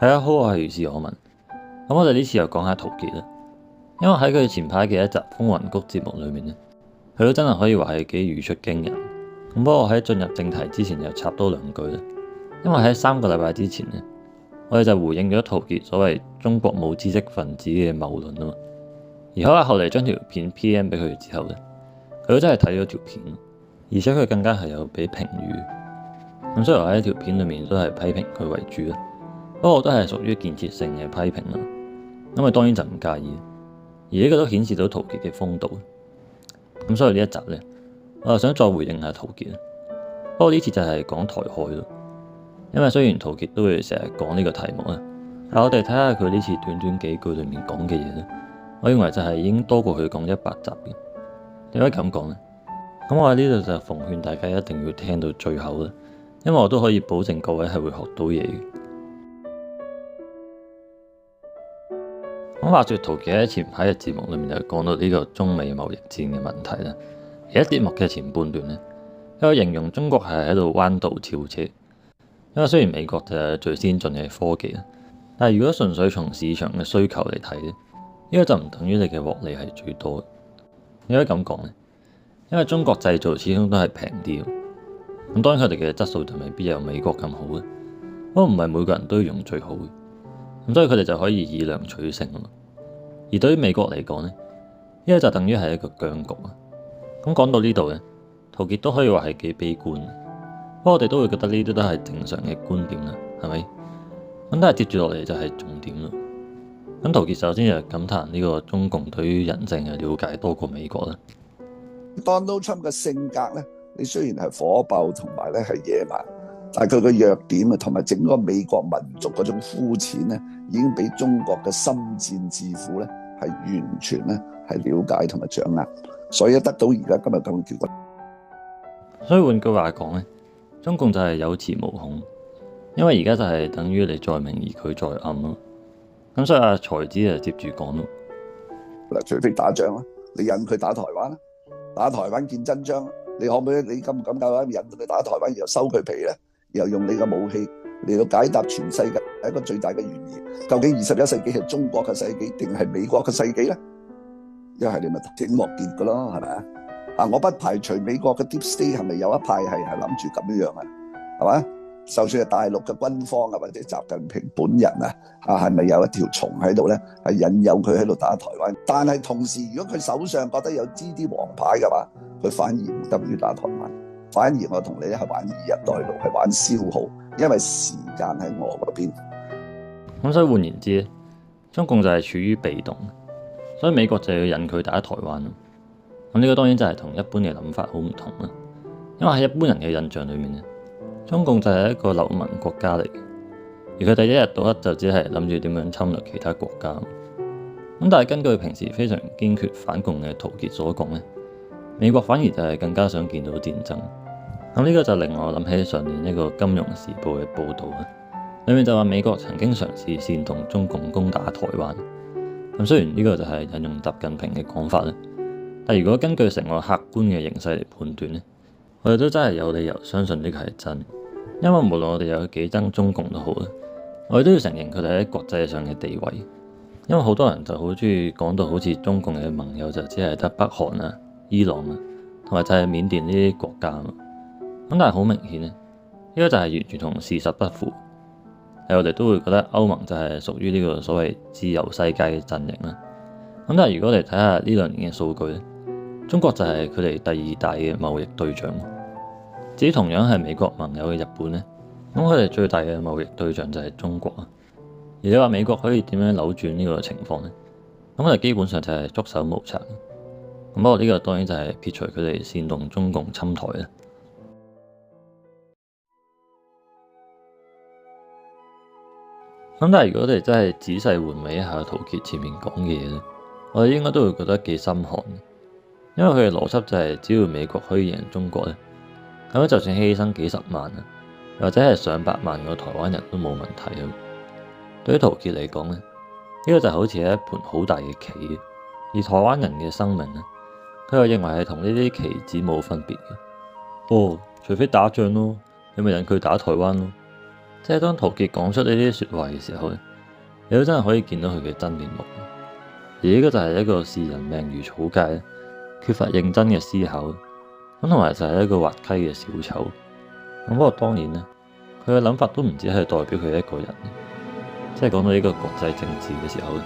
大家好，我係如是我聞。咁我哋呢次又講下陶傑啦，因為喺佢前排嘅一集《風雲谷》節目裏面咧，佢都真係可以話係幾語出驚人。咁不過喺進入正題之前又插多兩句啦，因為喺3個禮拜之前咧，我哋就回應咗陶傑所謂中國冇知識分子嘅謬論啊嘛。而可能後嚟將條片 PM 俾佢之後咧，佢都真係睇咗條片，而且佢更加係有俾評語。咁雖然喺條片裏面都係批評佢為主啦。不過都係屬於建設性嘅批評啦，因為當然就唔介意，而呢個都顯示到陶傑嘅風度。咁所以呢一集呢，我就想再回應下陶傑。不過呢次就係講台海咯，因為雖然陶傑都會成日講呢個題目啊，但我哋睇下佢呢次短短幾句裏面講嘅嘢咧，我認為就係已經多過佢講100集嘅。點解咁講呢？咁我喺呢度就奉勸大家一定要聽到最後啦，因為我都可以保證各位係會學到嘢嘅。咁話說陶傑喺前排嘅節目裏面就講到呢個中美貿易戰嘅問題啦。而喺節目嘅前半段呢，佢形容中國係喺度彎道超車，因為雖然美國就係最先進嘅科技啦，但係如果純粹從市場嘅需求嚟睇咧，呢個就唔等於你嘅獲利係最多嘅。點解咁講呢？因為中國製造始終都係平啲，咁當然佢哋嘅質素就未必有美國咁好嘅，不過唔係每個人都要用最好嘅，咁所以佢哋就可以以量取勝啊嘛。而對於美國嚟講呢，呢個就等於係一個僵局啊。咁講到呢度呢，陶傑都可以話係幾悲觀，不過我哋都會覺得呢啲都係正常嘅觀點啦，係咪？咁但係接住落嚟就係重點啦。咁陶傑首先就感嘆呢個中共對於人性嘅了解多過美國啦。Donald Trump 嘅性格咧，你雖然係火爆同埋咧係野蠻，但係佢嘅弱點啊，同埋整個美國民族嗰種膚淺咧，已經俾中國嘅心戰智庫咧係完全咧係了解同埋掌握，所以得到而家今日咁嘅結果。所以換句話講咧，中共就係有恃無恐，因為而家就係等於你在明而佢在暗咯。咁所以阿才子就接住講咯。嗱，除非打仗啦，你引佢打台灣啦，打台灣見真章，你可唔可以？你敢唔敢夠膽引佢打台灣，然後收佢皮咧？然後用你嘅武器嚟到解答全世界一個最大嘅懸疑：究竟21世紀係中國嘅世紀定係美國嘅世紀咧？一係你咪整幕結噶咯，係咪啊？我不排除美國嘅 Deep State 係咪有一派係諗住咁樣啊？係嘛？就算係大陸嘅軍方啊，或者習近平本人啊，係咪有一條蟲喺度咧，係引誘佢喺度打台灣？但係同時，如果佢手上覺得有支啲黃牌嘅話，佢反而唔得於打台灣，反而我同你係玩以逸待勞，係玩消耗，因為時間喺我嗰邊。咁所以換言之咧，中共就係處於被動，所以美國就要引佢打台灣咯。咁呢個當然就係同一般嘅諗法好唔同啦，因為喺一般人嘅印象裏面咧，中共就係一個流氓國家嚟嘅，而佢哋一日到黑就只係諗住點樣侵略其他國家。咁但係根據平時非常堅決反共嘅陶傑所講咧，美國反而就係更加想見到戰爭。咁呢個就令我諗起上年一個《金融時報》嘅報導啦，裡面就話美國曾經嘗試煽動中共攻打台灣。咁雖然呢個就係引用習近平嘅講法啦，但如果根據成個客觀嘅形勢嚟判斷咧，我哋都真係有理由相信呢個係真。因為無論我哋有幾憎中共都好啦，我哋都要承認佢哋喺國際上嘅地位。因為好多人就好中意講到好似中共嘅盟友就只係得北韓啊、伊朗啊，同埋就係緬甸呢啲國家啊。咁但係好明顯咧，呢個就係完全同事實不符。係我哋都會覺得歐盟就係屬於呢個所謂自由世界嘅陣營啦。咁但係如果你睇下呢兩年嘅數據咧，中國就係佢哋第2大嘅貿易對象。至於同樣係美國盟友嘅日本呢，咁佢哋最大嘅貿易對象就係中國啊。而你話美國可以點樣扭轉呢個情況呢？咁佢哋基本上就係束手無策。咁不過呢個當然就係撇除佢哋煽動中共侵台啦。咁但係如果我哋真係仔細回味一下陶傑前面講嘅嘢咧，我哋應該都會覺得幾心寒。因為佢嘅邏輯就係只要美國可以贏中國咧，咁就算犧牲幾十萬啊，或者係上百萬個台灣人都冇問題咯。對於陶傑嚟講咧，呢個就好似係一盤好大嘅棋，而台灣人嘅生命咧，佢又認為係同呢啲棋子冇分別嘅。除非打仗咯，你咪引佢打台灣咯。即係當陶傑講出呢啲説話嘅時候咧，你都真係可以見到佢嘅真面目。而呢個就係一個視人命如草芥，缺乏認真嘅思考，咁同埋就係一個滑稽嘅小丑。咁不過當然咧，佢嘅諗法都唔止係代表佢一個人。即係講到呢個國際政治嘅時候咧，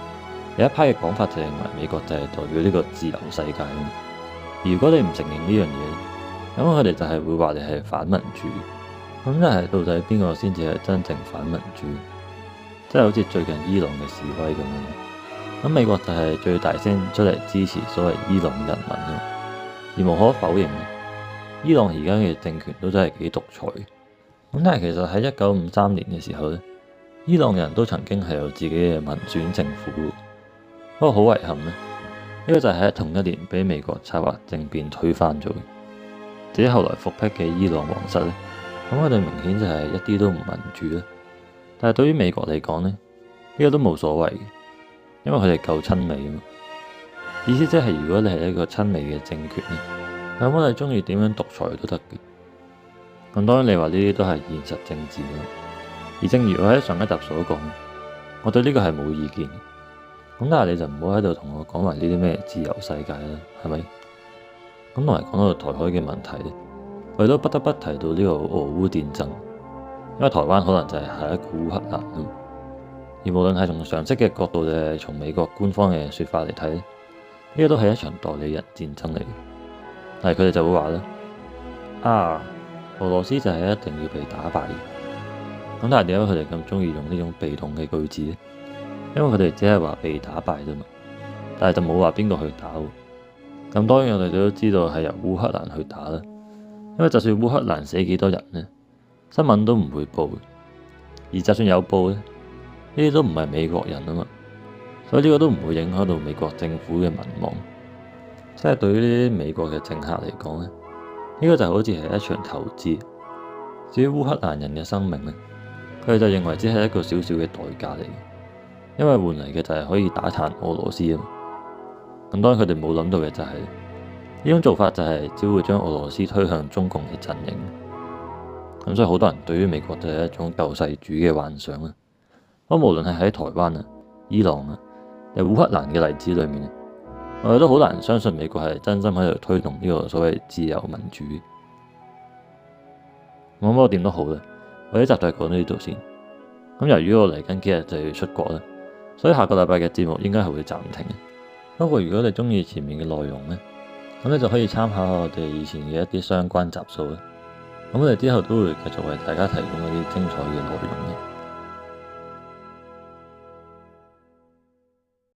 有一派嘅講法就認為美國就係代表呢個自由世界。如果你唔承認呢樣嘢，咁佢哋就係會話你係反民主。咁但係到底邊個先至係真正反民主？即係好似最近伊朗嘅示威咁樣，咁美國就係最大聲出嚟支持所謂伊朗人民咯。而無可否認，伊朗而家嘅政權都真係幾獨裁。咁但係其實喺1953年嘅時候咧，伊朗人都曾經係有自己嘅民選政府。不過好遺憾咧，呢個就係喺同一年俾美國策劃政變推翻咗。至於後來復辟嘅伊朗皇室咧，咁佢哋明顯就係一啲都唔民主啦。但係對於美國嚟講咧，呢個都冇所謂嘅，因為佢哋夠親美啊嘛。意思即係如果你係一個親美嘅政權咧，咁我哋中意點樣獨裁都得嘅。咁當然你話呢啲都係現實政治咯。而正如我喺上一集所講，我對呢個係冇意見。咁但係你就唔好喺度同我講埋呢啲咩自由世界啦，係咪？咁同埋講到台海嘅問題咧，我哋都不得不提到呢個俄烏戰爭，因為台灣可能就係下一個烏克蘭咯。而無論係從常識嘅角度定係從美國官方嘅説法嚟睇，呢個都係一場代理人戰爭嚟嘅。但係佢哋就會話啦，俄羅斯就係一定要被打敗。咁但係點解佢哋咁中意用呢種被動嘅句子咧？因為佢哋只係話被打敗啫嘛，但係就冇話邊個去打喎。咁當然我哋都知道係由烏克蘭去打啦，因為就算烏克蘭死幾多人呢，新聞都唔會報。而就算有報咧，呢啲都唔係美國人啊嘛，所以呢個都唔會影響到美國政府嘅民望。即係對於呢啲美國嘅政客嚟講咧，呢個就好似係一場投資。至於烏克蘭人嘅生命咧，佢哋就認為只係一個小小嘅代價嚟。因為換嚟嘅就係可以打殘俄羅斯啊嘛。咁當然佢哋冇諗到嘅就係呢種做法就係只會將俄羅斯推向中共嘅陣營。咁所以好多人對於美國就係一種救世主嘅幻想啦。不過無論係喺台灣啊、伊朗啊、定烏克蘭嘅例子裏面，我哋都好難相信美國係真心喺度推動呢個所謂自由民主。咁不過點都好啦，我呢集就係講到呢度先。咁由於我嚟緊幾日就要出國啦，所以下個禮拜嘅節目應該係會暫停。不過如果你中意前面嘅內容咧，咁你就可以參考下我哋以前嘅一啲相關集數啦。咁我哋之後都會繼續為大家提供一啲精彩嘅內容嘅。